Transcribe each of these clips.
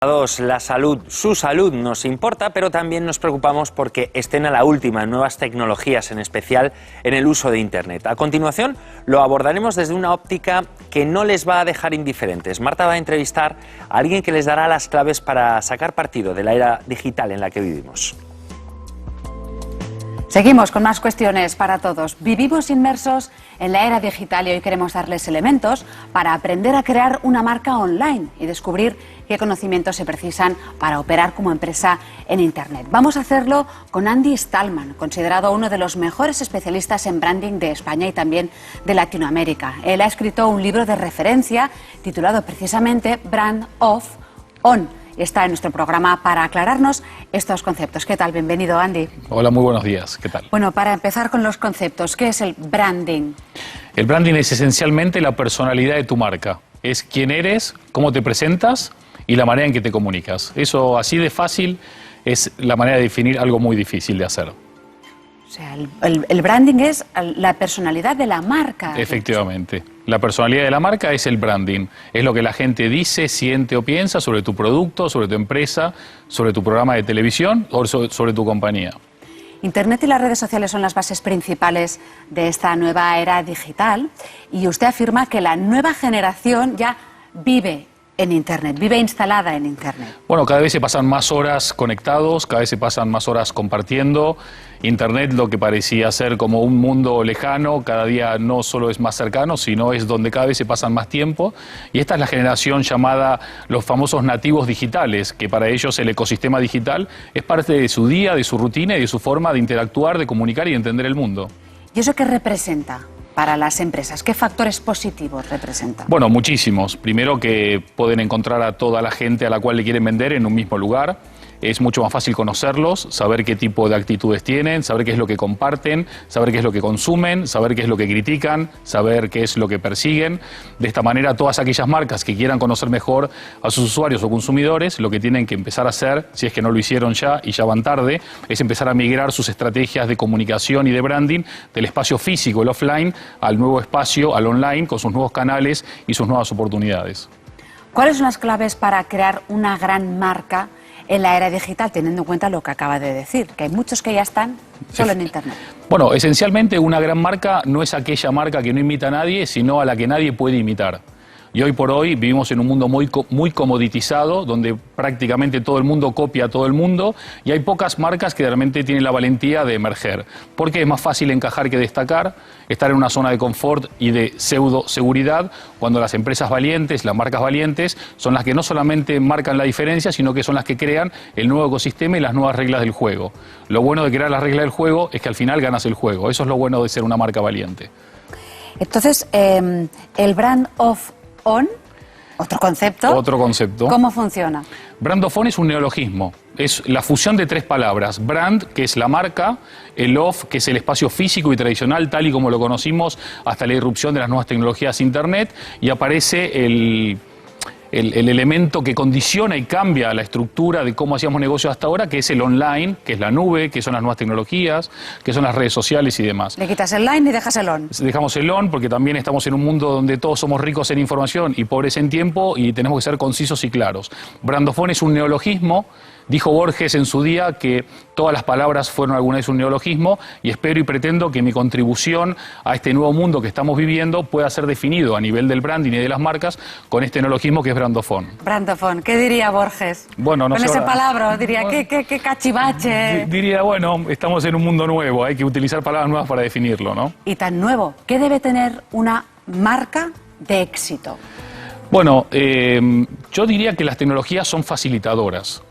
La salud, su salud nos importa, pero también nos preocupamos porque estén a la última en nuevas tecnologías, en especial en el uso de Internet. A continuación lo abordaremos desde una óptica que no les va a dejar indiferentes. Marta va a entrevistar a alguien que les dará las claves para sacar partido de la era digital en la que vivimos. Seguimos con más cuestiones para todos. Vivimos inmersos en la era digital y hoy queremos darles elementos para aprender a crear una marca online y descubrir qué conocimientos se precisan para operar como empresa en Internet. Vamos a hacerlo con Andy Stallman, considerado uno de los mejores especialistas en branding de España y también de Latinoamérica. Él ha escrito un libro de referencia titulado precisamente Brand of On. Está en nuestro programa para aclararnos estos conceptos. ¿Qué tal? Bienvenido, Andy. Hola, muy buenos días. ¿Qué tal? Bueno, para empezar con los conceptos, ¿qué es el branding? El branding es esencialmente la personalidad de tu marca. Es quién eres, cómo te presentas y la manera en que te comunicas. Eso, así de fácil, es la manera de definir algo muy difícil de hacer. O sea, el branding es la personalidad de la marca. Efectivamente. La personalidad de la marca es el branding. Es lo que la gente dice, siente o piensa sobre tu producto, sobre tu empresa, sobre tu programa de televisión o sobre tu compañía. Internet y las redes sociales son las bases principales de esta nueva era digital y usted afirma que la nueva generación ya vive en Internet, vive instalada en Internet. Bueno, cada vez se pasan más horas conectados, cada vez se pasan más horas compartiendo. Internet, lo que parecía ser como un mundo lejano, cada día no solo es más cercano, sino es donde cada vez se pasan más tiempo. Y esta es la generación llamada los famosos nativos digitales, que para ellos el ecosistema digital es parte de su día, de su rutina y de su forma de interactuar, de comunicar y de entender el mundo. ¿Y eso qué representa para las empresas? ¿Qué factores positivos representan? Bueno, muchísimos. Primero, que pueden encontrar a toda la gente a la cual le quieren vender en un mismo lugar. Es mucho más fácil conocerlos, saber qué tipo de actitudes tienen, saber qué es lo que comparten, saber qué es lo que consumen, saber qué es lo que critican, saber qué es lo que persiguen. De esta manera, todas aquellas marcas que quieran conocer mejor a sus usuarios o consumidores, lo que tienen que empezar a hacer, si es que no lo hicieron ya y ya van tarde, es empezar a migrar sus estrategias de comunicación y de branding del espacio físico, el offline, al nuevo espacio, al online, con sus nuevos canales y sus nuevas oportunidades. ¿Cuáles son las claves para crear una gran marca en la era digital, teniendo en cuenta lo que acaba de decir, que hay muchos que ya están solo en Internet? Bueno, esencialmente una gran marca no es aquella marca que no imita a nadie, sino a la que nadie puede imitar. Y hoy por hoy vivimos en un mundo muy comoditizado, donde prácticamente todo el mundo copia a todo el mundo, y hay pocas marcas que realmente tienen la valentía de emerger. Porque es más fácil encajar que destacar, estar en una zona de confort y de pseudo seguridad, cuando las empresas valientes, las marcas valientes, son las que no solamente marcan la diferencia, sino que son las que crean el nuevo ecosistema y las nuevas reglas del juego. Lo bueno de crear las reglas del juego es que al final ganas el juego. Eso es lo bueno de ser una marca valiente. Entonces, el Brand of On, otro concepto. Otro concepto. ¿Cómo funciona? Brand of On es un neologismo. Es la fusión de tres palabras. Brand, que es la marca, el off, que es el espacio físico y tradicional, tal y como lo conocimos hasta la irrupción de las nuevas tecnologías Internet, y aparece el elemento que condiciona y cambia la estructura de cómo hacíamos negocios hasta ahora, que es el online, que es la nube, que son las nuevas tecnologías, que son las redes sociales y demás. Le quitas el line y dejas el on. Dejamos el on porque también estamos en un mundo donde todos somos ricos en información y pobres en tiempo y tenemos que ser concisos y claros. Brand of On es un neologismo. Dijo Borges en su día que todas las palabras fueron alguna vez un neologismo, y espero y pretendo que mi contribución a este nuevo mundo que estamos viviendo pueda ser definido a nivel del branding y de las marcas con este neologismo que es Brand of On. Brand of On, ¿qué diría Borges? Bueno, no con sé ese ahora, palabra, diría, qué cachivache. Diría, bueno, estamos en un mundo nuevo, hay que utilizar palabras nuevas para definirlo, ¿no? Y tan nuevo, ¿qué debe tener una marca de éxito? Bueno, yo diría que las tecnologías son facilitadoras.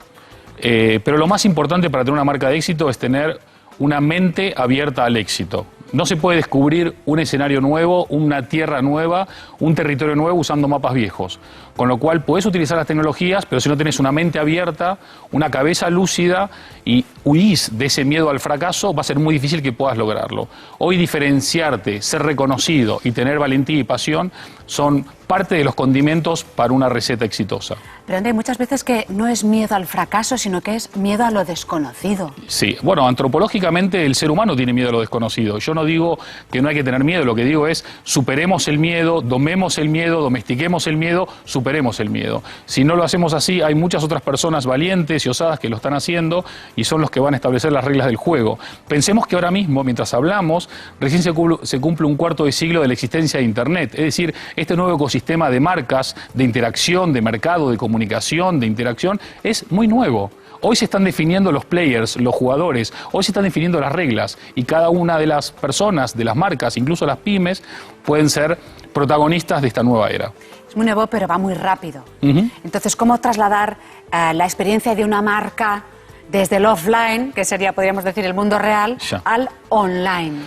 Pero lo más importante para tener una marca de éxito es tener una mente abierta al éxito. No se puede descubrir un escenario nuevo, una tierra nueva, un territorio nuevo usando mapas viejos. Con lo cual puedes utilizar las tecnologías, pero si no tienes una mente abierta, una cabeza lúcida y huís de ese miedo al fracaso, va a ser muy difícil que puedas lograrlo. Hoy diferenciarte, ser reconocido y tener valentía y pasión son parte de los condimentos para una receta exitosa. Pero André, muchas veces que no es miedo al fracaso, sino que es miedo a lo desconocido. Sí, bueno, antropológicamente el ser humano tiene miedo a lo desconocido. Yo no digo que no hay que tener miedo, lo que digo es superemos el miedo, domemos el miedo, domestiquemos el miedo, superemos el miedo. Si no lo hacemos así, hay muchas otras personas valientes y osadas que lo están haciendo y son los que van a establecer las reglas del juego. Pensemos que ahora mismo, mientras hablamos, recién se cumple un cuarto de siglo de la existencia de Internet. Es decir, este nuevo ecosistema de marcas, de interacción, de mercado, de comunicación, de interacción, es muy nuevo. Hoy se están definiendo los players, los jugadores, hoy se están definiendo las reglas y cada una de las personas, de las marcas, incluso las pymes, pueden ser protagonistas de esta nueva era. Es muy nuevo, pero va muy rápido. Entonces, ¿cómo trasladar la experiencia de una marca desde el offline, que sería, podríamos decir, el mundo real, al online,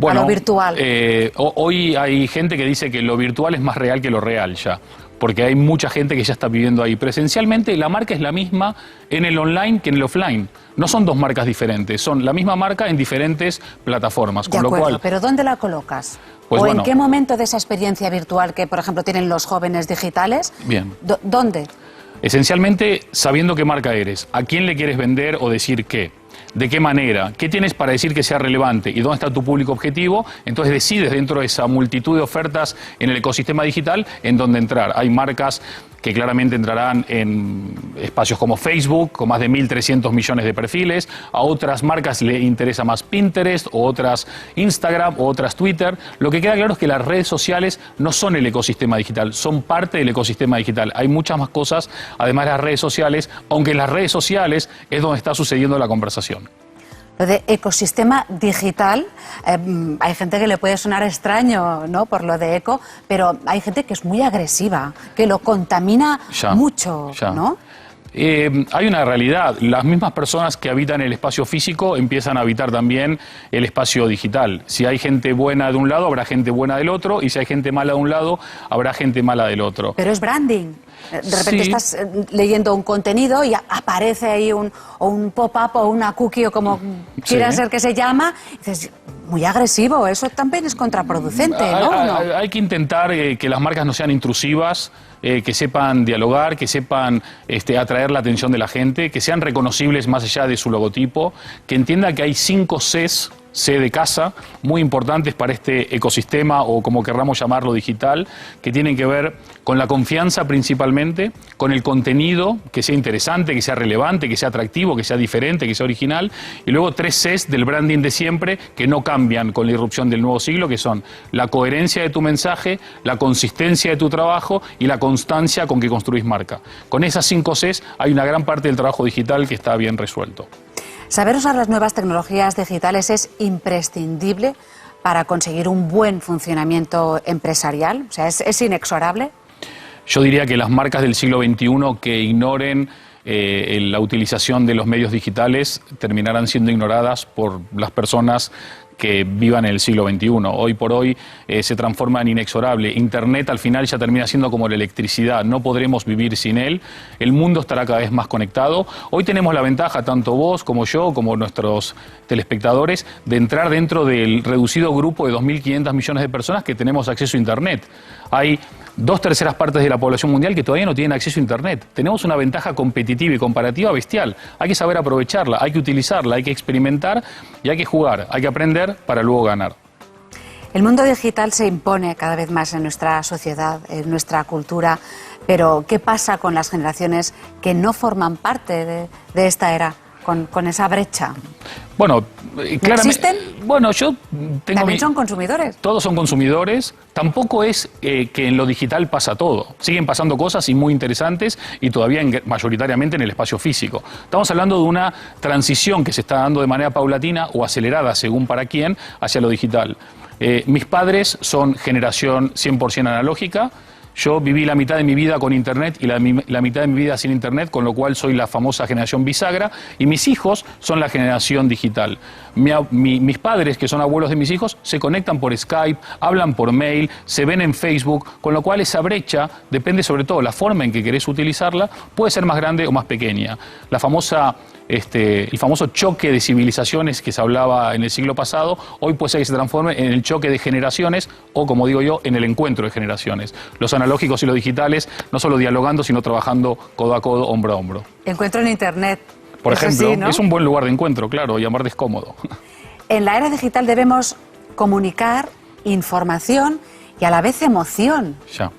a lo virtual? Hoy hay gente que dice que lo virtual es más real que lo real ya, porque hay mucha gente que ya está viviendo ahí. Presencialmente la marca es la misma en el online que en el offline. No son dos marcas diferentes, son la misma marca en diferentes plataformas. De acuerdo, pero ¿dónde la colocas? Pues ¿O en qué momento de esa experiencia virtual que, por ejemplo, tienen los jóvenes digitales? Bien. ¿Dónde? Esencialmente sabiendo qué marca eres, a quién le quieres vender o decir qué. ¿De qué manera? ¿Qué tienes para decir que sea relevante? ¿Y dónde está tu público objetivo? Entonces decides dentro de esa multitud de ofertas en el ecosistema digital en dónde entrar. Hay marcas que claramente entrarán en espacios como Facebook, con más de 1.300 millones de perfiles. A otras marcas le interesa más Pinterest, o otras Instagram, o otras Twitter. Lo que queda claro es que las redes sociales no son el ecosistema digital, son parte del ecosistema digital. Hay muchas más cosas, además de las redes sociales, aunque en las redes sociales es donde está sucediendo la conversación. Lo de ecosistema digital, hay gente que le puede sonar extraño, ¿no?, por lo de eco, pero hay gente que es muy agresiva, que lo contamina mucho, ¿no? Hay una realidad, las mismas personas que habitan el espacio físico empiezan a habitar también el espacio digital. Si hay gente buena de un lado, habrá gente buena del otro, y si hay gente mala de un lado, habrá gente mala del otro. Pero es branding. De repente estás leyendo un contenido y aparece ahí un pop-up o una cookie o como quiera ser que se llama, y dices, muy agresivo, eso también es contraproducente, ¿no? Hay que intentar que las marcas no sean intrusivas, que sepan dialogar, que sepan atraer la atención de la gente, que sean reconocibles más allá de su logotipo, que entienda que hay 5 Cs, C de casa, muy importantes para este ecosistema, o como querramos llamarlo, digital, que tienen que ver con la confianza principalmente, con el contenido, que sea interesante, que sea relevante, que sea atractivo, que sea diferente, que sea original, y luego 3 Cs del branding de siempre, que no cambian con la irrupción del nuevo siglo, que son la coherencia de tu mensaje, la consistencia de tu trabajo y la constancia con que construís marca. Con esas 5 Cs hay una gran parte del trabajo digital que está bien resuelto. Saber usar las nuevas tecnologías digitales es imprescindible para conseguir un buen funcionamiento empresarial, o sea, ¿es inexorable? Yo diría que las marcas del siglo XXI que ignoren la utilización de los medios digitales terminarán siendo ignoradas por las personas que vivan en el siglo XXI. Hoy por hoy se transforma en inexorable. Internet al final ya termina siendo como la electricidad, no podremos vivir sin él. El mundo estará cada vez más conectado. Hoy tenemos la ventaja, tanto vos como yo, como nuestros telespectadores, de entrar dentro del reducido grupo de 2.500 millones de personas que tenemos acceso a Internet. Hay 2/3 partes de la población mundial que todavía no tienen acceso a Internet. Tenemos una ventaja competitiva y comparativa bestial. Hay que saber aprovecharla, hay que utilizarla, hay que experimentar y hay que jugar, hay que aprender para luego ganar. El mundo digital se impone cada vez más en nuestra sociedad, en nuestra cultura, pero ¿qué pasa con las generaciones que no forman parte de esta era? Con esa brecha. Bueno, claramente. ¿Existen? Bueno, yo tengo. También son consumidores. Todos son consumidores. Tampoco es que en lo digital pasa todo. Siguen pasando cosas y muy interesantes y todavía mayoritariamente en el espacio físico. Estamos hablando de una transición que se está dando de manera paulatina o acelerada, según para quién, hacia lo digital. Mis padres son generación 100% analógica. Yo viví la mitad de mi vida con Internet y la mitad de mi vida sin Internet, con lo cual soy la famosa generación bisagra, y mis hijos son la generación digital. Mis padres, que son abuelos de mis hijos, se conectan por Skype, hablan por mail, se ven en Facebook, con lo cual esa brecha depende sobre todo de la forma en que querés utilizarla, puede ser más grande o más pequeña. La famosa el famoso choque de civilizaciones que se hablaba en el siglo pasado, hoy puede ser que se transforme en el choque de generaciones o, como digo yo, en el encuentro de generaciones. Los analógicos y los digitales, no solo dialogando, sino trabajando codo a codo, hombro a hombro. Encuentro en Internet. Por ejemplo, sí, ¿no? es un buen lugar de encuentro, claro, y aparte es cómodo. En la era digital debemos comunicar información y a la vez emoción. Ya.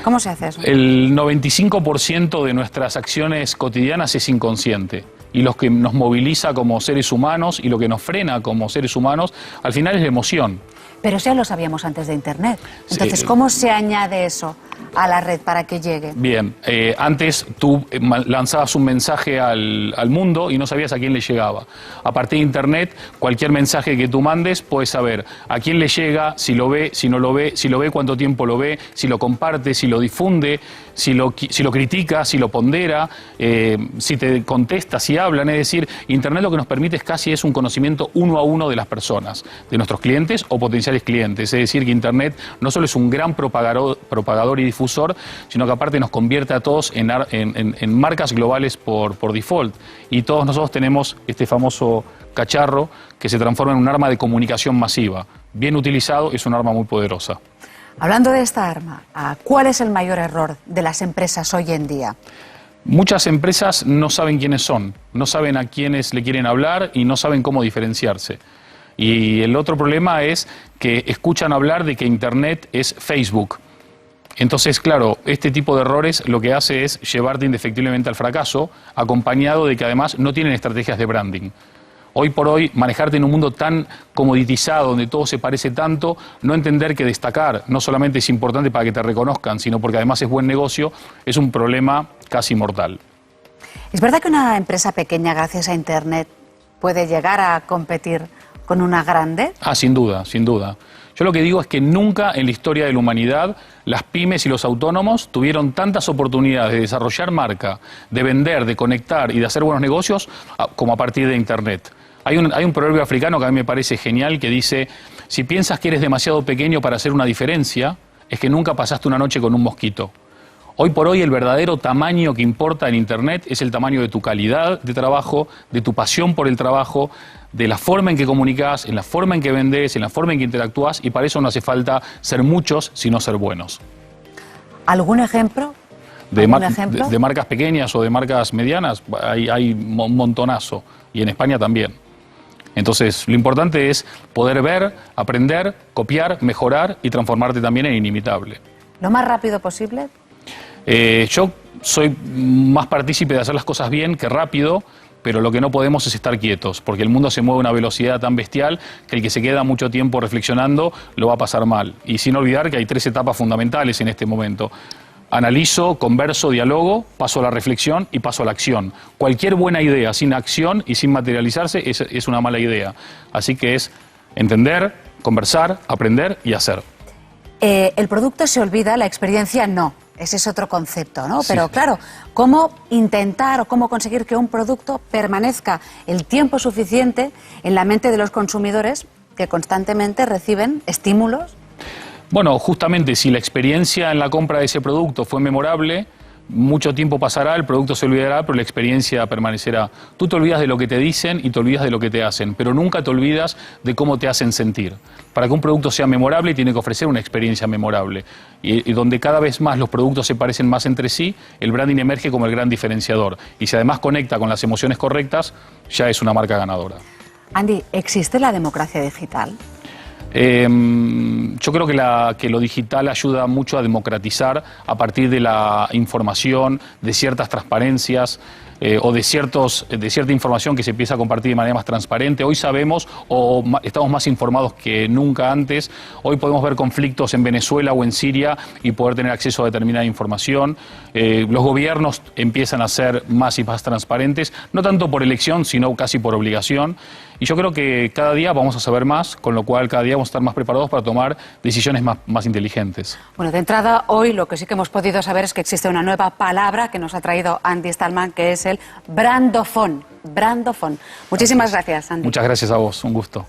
¿Cómo se hace eso? El 95% de nuestras acciones cotidianas es inconsciente. Y lo que nos moviliza como seres humanos y lo que nos frena como seres humanos, al final es la emoción. Pero eso ya lo sabíamos antes de Internet. Entonces, Sí. ¿cómo se añade eso a la red para que llegue? Bien, antes tú lanzabas un mensaje al mundo y no sabías a quién le llegaba. A partir de Internet, cualquier mensaje que tú mandes, puedes saber a quién le llega, si lo ve, si no lo ve, si lo ve, cuánto tiempo lo ve, si lo comparte, si lo difunde, si lo critica, si lo pondera, si te contesta, si hablan. Es decir, Internet lo que nos permite es un conocimiento uno a uno de las personas, de nuestros clientes o potenciales clientes. Es decir, que Internet no solo es un gran propagador y difusor, sino que aparte nos convierte a todos en marcas globales por default. Y todos nosotros tenemos este famoso cacharro que se transforma en un arma de comunicación masiva. Bien utilizado, es un arma muy poderosa. Hablando de esta arma, ¿cuál es el mayor error de las empresas hoy en día? Muchas empresas no saben quiénes son, no saben a quiénes le quieren hablar y no saben cómo diferenciarse. Y el otro problema es que escuchan hablar de que Internet es Facebook. Entonces, claro, este tipo de errores lo que hace es llevarte indefectiblemente al fracaso, acompañado de que además no tienen estrategias de branding. Hoy por hoy, manejarte en un mundo tan comoditizado, donde todo se parece tanto, no entender que destacar no solamente es importante para que te reconozcan, sino porque además es buen negocio, es un problema casi mortal. ¿Es verdad que una empresa pequeña, gracias a Internet, puede llegar a competir con una grande? Sin duda, sin duda. Yo lo que digo es que nunca en la historia de la humanidad las pymes y los autónomos tuvieron tantas oportunidades de desarrollar marca, de vender, de conectar y de hacer buenos negocios como a partir de Internet. Hay un proverbio africano que a mí me parece genial que dice: si piensas que eres demasiado pequeño para hacer una diferencia, es que nunca pasaste una noche con un mosquito. Hoy por hoy el verdadero tamaño que importa en Internet es el tamaño de tu calidad de trabajo, de tu pasión por el trabajo, de la forma en que comunicas, en la forma en que vendes, en la forma en que interactúas, y para eso no hace falta ser muchos, sino ser buenos. ¿Algún ejemplo? De marcas pequeñas o de marcas medianas hay un montonazo, y en España también. Entonces, lo importante es poder ver, aprender, copiar, mejorar y transformarte también en inimitable. ¿Lo más rápido posible? Yo soy más partícipe de hacer las cosas bien que rápido, pero lo que no podemos es estar quietos, porque el mundo se mueve a una velocidad tan bestial que el que se queda mucho tiempo reflexionando lo va a pasar mal. Y sin olvidar que hay 3 etapas fundamentales en este momento. Analizo, converso, dialogo, paso a la reflexión y paso a la acción. Cualquier buena idea sin acción y sin materializarse es una mala idea. Así que es entender, conversar, aprender y hacer. El producto se olvida, la experiencia no. Ese es otro concepto, ¿no? Sí. Pero claro, ¿cómo intentar o cómo conseguir que un producto permanezca el tiempo suficiente en la mente de los consumidores que constantemente reciben estímulos? Bueno, justamente si la experiencia en la compra de ese producto fue memorable, mucho tiempo pasará, el producto se olvidará, pero la experiencia permanecerá. Tú te olvidas de lo que te dicen y te olvidas de lo que te hacen, pero nunca te olvidas de cómo te hacen sentir. Para que un producto sea memorable, tiene que ofrecer una experiencia memorable. Y donde cada vez más los productos se parecen más entre sí, el branding emerge como el gran diferenciador. Y si además conecta con las emociones correctas, ya es una marca ganadora. Andy, ¿existe la democracia digital? Yo creo que lo digital ayuda mucho a democratizar a partir de la información, de ciertas transparencias o de cierta información que se empieza a compartir de manera más transparente. Hoy sabemos o estamos más informados que nunca antes. Hoy podemos ver conflictos en Venezuela o en Siria y poder tener acceso a determinada información. Los gobiernos empiezan a ser más y más transparentes, no tanto por elección, sino casi por obligación. Y yo creo que cada día vamos a saber más, con lo cual cada día vamos a estar más preparados para tomar decisiones más inteligentes. Bueno, de entrada, hoy lo que sí que hemos podido saber es que existe una nueva palabra que nos ha traído Andy Stallman, que es el brandofón. Brandofón. Muchísimas gracias, Andy. Muchas gracias a vos, un gusto.